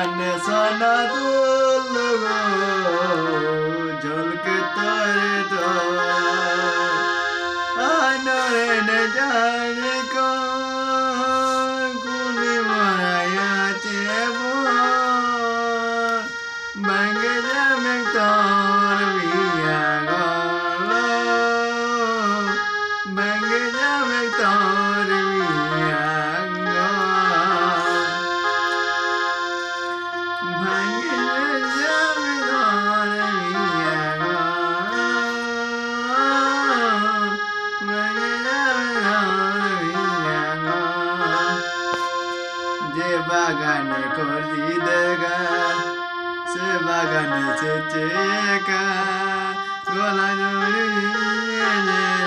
কানে সোনা দুল ঝলকে তোরে তো আনরে নে জানি কুলি মায়াতে ভাঙ্গে যাবে তোর বিয়া গলো ভাঙ্গে যাবে তোর বিয়া ভাঙ্গে যাবে তোর বিয়া ভাঙ্গে যাবে তোর যে বাগানে করি দেখা সে বাগানে চেচে গলা জড়িয়ে